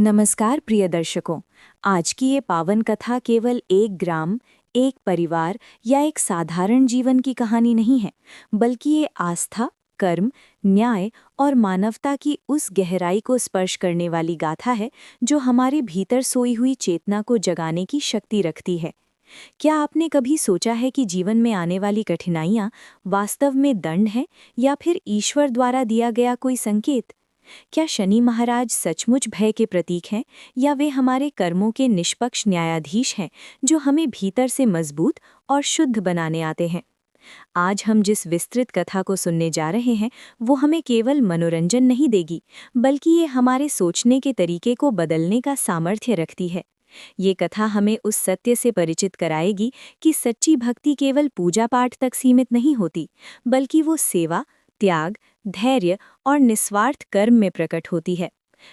नमस्कार प्रिय दर्शकों। आज की ये पावन कथा केवल एक ग्राम, एक परिवार या एक साधारण जीवन की कहानी नहीं है, बल्कि ये आस्था, कर्म, न्याय और मानवता की उस गहराई को स्पर्श करने वाली गाथा है जो हमारे भीतर सोई हुई चेतना को जगाने की शक्ति रखती है। क्या आपने कभी सोचा है कि जीवन में आने वाली कठिनाइयाँ वास्तव में दंड हैं या फिर ईश्वर द्वारा दिया गया कोई संकेत? क्या शनि महाराज सचमुच भय के प्रतीक हैं या वे हमारे कर्मों के निष्पक्ष न्यायाधीश हैं जो हमें भीतर से मजबूत और शुद्ध बनाने आते हैं? आज हम जिस विस्तृत कथा को सुनने जा रहे हैं वो हमें केवल मनोरंजन नहीं देगी, बल्कि ये हमारे सोचने के तरीके को बदलने का सामर्थ्य रखती है। ये कथा हमें उस सत्य से परिचित कराएगी कि सच्ची भक्ति केवल पूजा पाठ तक सीमित नहीं होती, बल्कि वो सेवा, त्याग, धैर्य और निस्वार्थ कर्म में प्रकट होती है।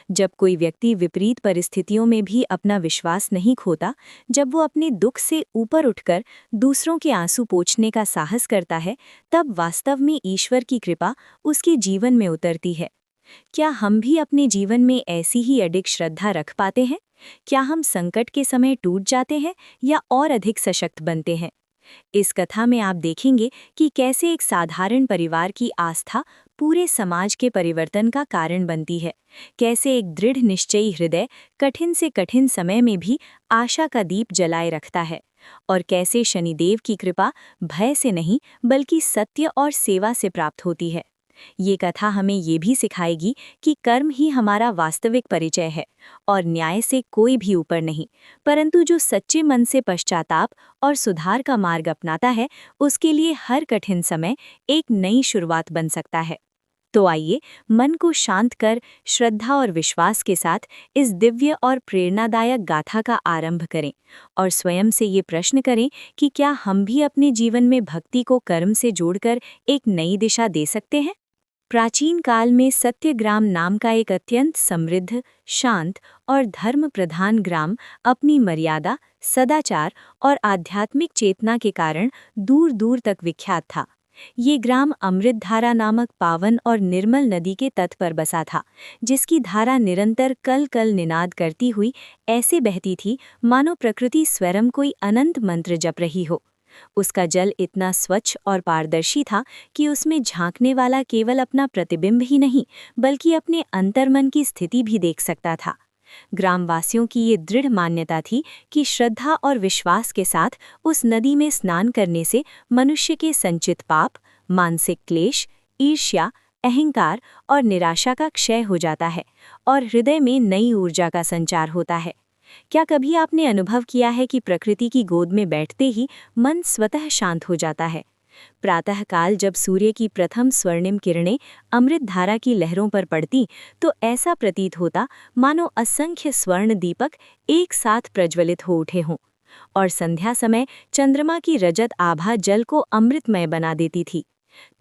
जब कोई व्यक्ति विपरीत परिस्थितियों में भी अपना विश्वास नहीं खोता, जब वो अपने दुख से ऊपर उठकर दूसरों के आंसू पोंछने का साहस करता है, तब वास्तव में ईश्वर की कृपा उसके जीवन में उतरती है। क्या हम भी अपने जीवन में ऐसी ही अडिग श्रद्धा रख पाते हैं? क्या हम संकट के समय टूट जाते हैं या और अधिक सशक्त बनते हैं? इस कथा में आप देखेंगे कि कैसे एक साधारण परिवार की आस्था पूरे समाज के परिवर्तन का कारण बनती है, कैसे एक दृढ़ निश्चयी हृदय कठिन से कठिन समय में भी आशा का दीप जलाए रखता है, और कैसे शनिदेव की कृपा भय से नहीं बल्कि सत्य और सेवा से प्राप्त होती है। ये कथा हमें ये भी सिखाएगी कि कर्म ही हमारा वास्तविक परिचय है और न्याय से कोई भी ऊपर नहीं, परंतु जो सच्चे मन से पश्चाताप और सुधार का मार्ग अपनाता है, उसके लिए हर कठिन समय एक नई शुरुआत बन सकता है। तो आइए मन को शांत कर श्रद्धा और विश्वास के साथ इस दिव्य और प्रेरणादायक गाथा का आरंभ करें और स्वयं से ये प्रश्न करें कि क्या हम भी अपने जीवन में भक्ति को कर्म से जोड़कर एक नई दिशा दे सकते हैं। प्राचीन काल में सत्यग्राम नाम का एक अत्यंत समृद्ध, शांत और धर्म प्रधान ग्राम अपनी मर्यादा, सदाचार और आध्यात्मिक चेतना के कारण दूर दूर तक विख्यात था। ये ग्राम अमृतधारा नामक पावन और निर्मल नदी के तट पर बसा था, जिसकी धारा निरंतर कल कल निनाद करती हुई ऐसे बहती थी मानो प्रकृति स्वयं कोई अनंत मंत्र जप रही हो। उसका जल इतना स्वच्छ और पारदर्शी था कि उसमें झांकने वाला केवल अपना प्रतिबिंब ही नहीं, बल्कि अपने अंतर्मन की स्थिति भी देख सकता था। ग्रामवासियों की ये दृढ़ मान्यता थी कि श्रद्धा और विश्वास के साथ उस नदी में स्नान करने से मनुष्य के संचित पाप, मानसिक क्लेश, ईर्ष्या, अहंकार और निराशा का क्षय हो जाता है और हृदय में नई ऊर्जा का संचार होता है। क्या कभी आपने अनुभव किया है कि प्रकृति की गोद में बैठते ही मन स्वतः शांत हो जाता है? प्रातःकाल जब सूर्य की प्रथम स्वर्णिम किरणें अमृत धारा की लहरों पर पड़ती, तो ऐसा प्रतीत होता मानो असंख्य स्वर्ण दीपक एक साथ प्रज्वलित हो उठे हों, और संध्या समय चंद्रमा की रजत आभा जल को अमृतमय बना देती थी।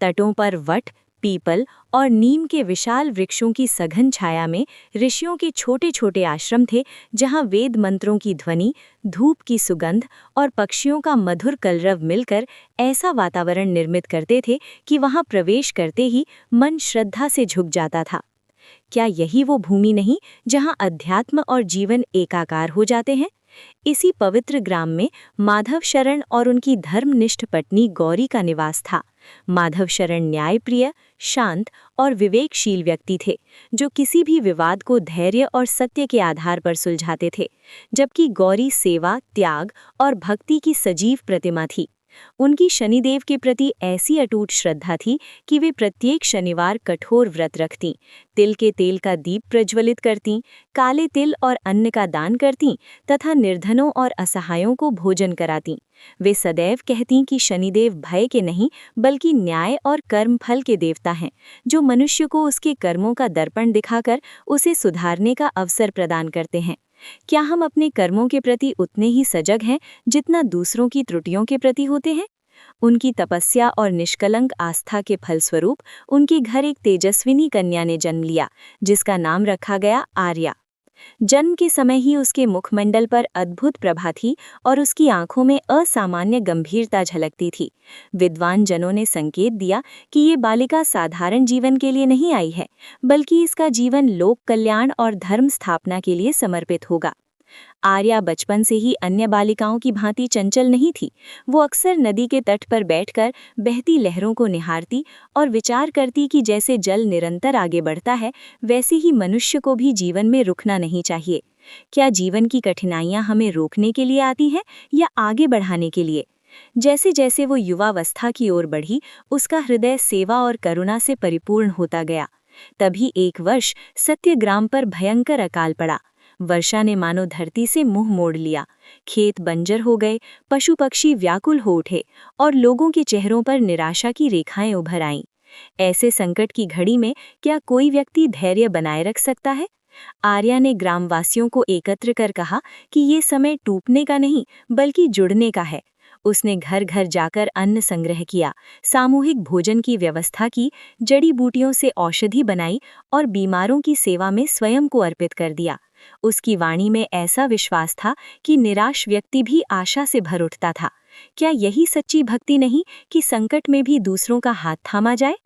तटों पर वट, पीपल और नीम के विशाल वृक्षों की सघन छाया में ऋषियों के छोटे छोटे आश्रम थे, जहां वेद मंत्रों की ध्वनि, धूप की सुगंध और पक्षियों का मधुर कलरव मिलकर ऐसा वातावरण निर्मित करते थे कि वहां प्रवेश करते ही मन श्रद्धा से झुक जाता था। क्या यही वो भूमि नहीं जहां अध्यात्म और जीवन एकाकार हो जाते हैं? इसी पवित्र ग्राम में माधव शरण और उनकी धर्मनिष्ठ पत्नी गौरी का निवास था। माधव शरण न्यायप्रिय, शांत और विवेकशील व्यक्ति थे, जो किसी भी विवाद को धैर्य और सत्य के आधार पर सुलझाते थे, जबकि गौरी सेवा, त्याग और भक्ति की सजीव प्रतिमा थी। उनकी शनिदेव के प्रति ऐसी अटूट श्रद्धा थी कि वे प्रत्येक शनिवार कठोर व्रत रखतीं, तिल के तेल का दीप प्रज्वलित करतीं, काले तिल और अन्न का दान करतीं तथा निर्धनों और असहायों को भोजन करातीं। वे सदैव कहतीं कि शनिदेव भय के नहीं बल्कि न्याय और कर्म फल के देवता हैं, जो मनुष्य को उसके कर्मों का दर्पण दिखाकर उसे सुधारने का अवसर प्रदान करते हैं। क्या हम अपने कर्मों के प्रति उतने ही सजग हैं जितना दूसरों की त्रुटियों के प्रति होते हैं? उनकी तपस्या और निष्कलंक आस्था के फलस्वरूप उनके घर एक तेजस्विनी कन्या ने जन्म लिया, जिसका नाम रखा गया आर्या। जन्म के समय ही उसके मुखमंडल पर अद्भुत प्रभा थी और उसकी आंखों में असामान्य गंभीरता झलकती थी। विद्वान जनों ने संकेत दिया कि ये बालिका साधारण जीवन के लिए नहीं आई है, बल्कि इसका जीवन लोक कल्याण और धर्म स्थापना के लिए समर्पित होगा। आर्या बचपन से ही अन्य बालिकाओं की भांति चंचल नहीं थी। वो अक्सर नदी के तट पर बैठकर बहती लहरों को निहारती और विचार करती कि जैसे जल निरंतर आगे बढ़ता है, वैसे ही मनुष्य को भी जीवन में रुकना नहीं चाहिए। क्या जीवन की कठिनाइयां हमें रोकने के लिए आती हैं या आगे बढ़ाने के लिए? जैसे जैसे वो युवावस्था की ओर बढ़ी, उसका हृदय सेवा और करुणा से परिपूर्ण होता गया। तभी एक वर्ष सत्यग्राम पर भयंकर अकाल पड़ा। वर्षा ने मानो धरती से मुंह मोड़ लिया। खेत बंजर हो गए, पशु पक्षी व्याकुल हो उठे और लोगों के चेहरों पर निराशा की रेखाएं उभर आईं। ऐसे संकट की घड़ी में क्या कोई व्यक्ति धैर्य बनाए रख सकता है? आर्या ने ग्रामवासियों को एकत्र कर कहा कि ये समय टूटने का नहीं, बल्कि जुड़ने का है। उसने घर घर जाकर अन्न संग्रह किया, सामूहिक भोजन की व्यवस्था की, जड़ी बूटियों से औषधि बनाई और बीमारों की सेवा में स्वयं को अर्पित कर दिया। उसकी वाणी में ऐसा विश्वास था कि निराश व्यक्ति भी आशा से भर उठता था। क्या यही सच्ची भक्ति नहीं कि संकट में भी दूसरों का हाथ थामा जाए?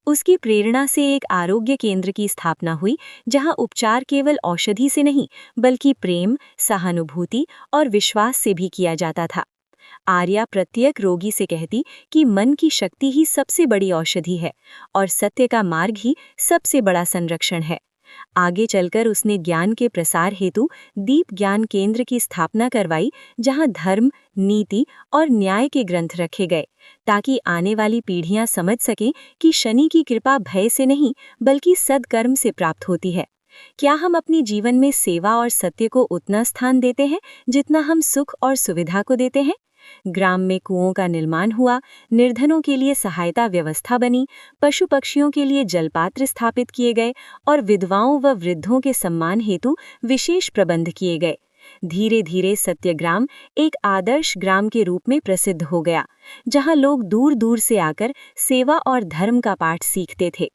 उसकी प्रेरणा से एक आरोग्य केंद्र की स्थापना हुई, जहां उपचार केवल औषधि से नहीं, बल्कि प्रेम, सहानुभूति और विश्वास से भी किया जाता था। आर्या प्रत्येक रोगी से कहती कि मन की शक्ति ही सबसे बड़ी औषधि है और सत्य का मार्ग ही सबसे बड़ा संरक्षण है। आगे चलकर उसने ज्ञान के प्रसार हेतु दीप ज्ञान केंद्र की स्थापना करवाई, जहां धर्म, नीति और न्याय के ग्रंथ रखे गए, ताकि आने वाली पीढ़ियां समझ सकें कि शनि की कृपा भय से नहीं, बल्कि सद्कर्म से प्राप्त होती है। क्या हम अपने जीवन में सेवा और सत्य को उतना स्थान देते हैं जितना हम सुख और सुविधा को देते हैं? ग्राम में कुओं का निर्माण हुआ, निर्धनों के लिए सहायता व्यवस्था बनी, पशु पक्षियों के लिए जलपात्र स्थापित किए गए और विधवाओं व वृद्धों के सम्मान हेतु विशेष प्रबंध किए गए। धीरे धीरे सत्यग्राम एक आदर्श ग्राम के रूप में प्रसिद्ध हो गया, जहां लोग दूर दूर से आकर सेवा और धर्म का पाठ सीखते थे।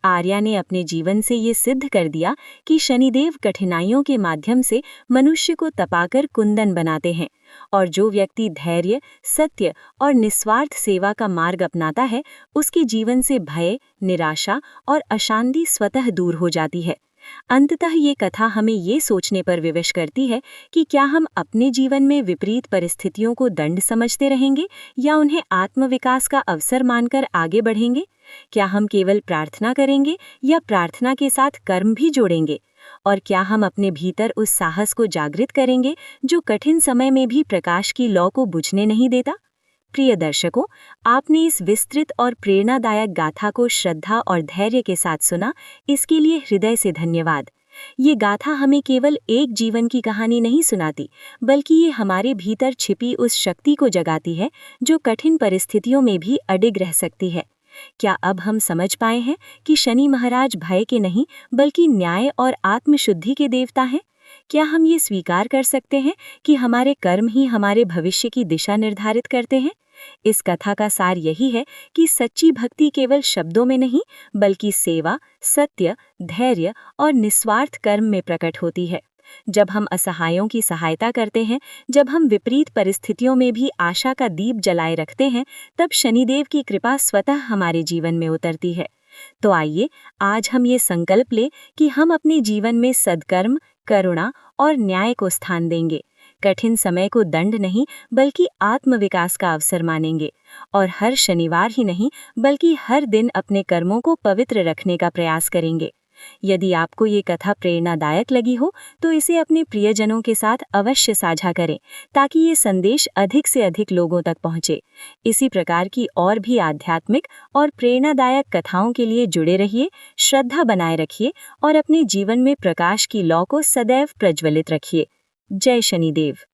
आर्या ने अपने जीवन से ये सिद्ध कर दिया कि शनिदेव कठिनाइयों के माध्यम से मनुष्य को तपाकर कुंदन बनाते हैं और जो व्यक्ति धैर्य, सत्य और निस्वार्थ सेवा का मार्ग अपनाता है, उसके जीवन से भय, निराशा और अशांति स्वतः दूर हो जाती है। अंततः ये कथा हमें ये सोचने पर विवश करती है कि क्या हम अपने जीवन में विपरीत परिस्थितियों को दंड समझते रहेंगे या उन्हें आत्मविकास का अवसर मानकर आगे बढ़ेंगे? क्या हम केवल प्रार्थना करेंगे या प्रार्थना के साथ कर्म भी जोड़ेंगे? और क्या हम अपने भीतर उस साहस को जागृत करेंगे जो कठिन समय में भी प्रकाश की लौ को बुझने नहीं देता? प्रिय दर्शकों, आपने इस विस्तृत और प्रेरणादायक गाथा को श्रद्धा और धैर्य के साथ सुना, इसके लिए हृदय से धन्यवाद। ये गाथा हमें केवल एक जीवन की कहानी नहीं सुनाती, बल्कि ये हमारे भीतर छिपी उस शक्ति को जगाती है जो कठिन परिस्थितियों में भी अडिग रह सकती है। क्या अब हम समझ पाए हैं कि शनि महाराज भय के नहीं, बल्कि न्याय और आत्मशुद्धि के देवता हैं? क्या हम ये स्वीकार कर सकते हैं कि हमारे कर्म ही हमारे भविष्य की दिशा निर्धारित करते हैं? इस कथा का सार यही है कि सच्ची भक्ति केवल शब्दों में नहीं, बल्कि सेवा, सत्य, धैर्य और निस्वार्थ कर्म में प्रकट होती है। जब हम असहायों की सहायता करते हैं, जब हम विपरीत परिस्थितियों में भी आशा का दीप जलाए रखते हैं, तब शनिदेव की कृपा स्वतः हमारे जीवन में उतरती है। तो आइए आज हम ये संकल्प लें कि हम अपने जीवन में सद्कर्म, करुणा और न्याय को स्थान देंगे, कठिन समय को दंड नहीं, बल्कि आत्मविकास का अवसर मानेंगे और हर शनिवार ही नहीं, बल्कि हर दिन अपने कर्मों को पवित्र रखने का प्रयास करेंगे। यदि आपको ये कथा प्रेरणादायक लगी हो तो इसे अपने प्रियजनों के साथ अवश्य साझा करें, ताकि ये संदेश अधिक से अधिक लोगों तक पहुंचे। इसी प्रकार की और भी आध्यात्मिक और प्रेरणादायक कथाओं के लिए जुड़े रहिए, श्रद्धा बनाए रखिए और अपने जीवन में प्रकाश की लौ को सदैव प्रज्वलित रखिए। जय शनिदेव।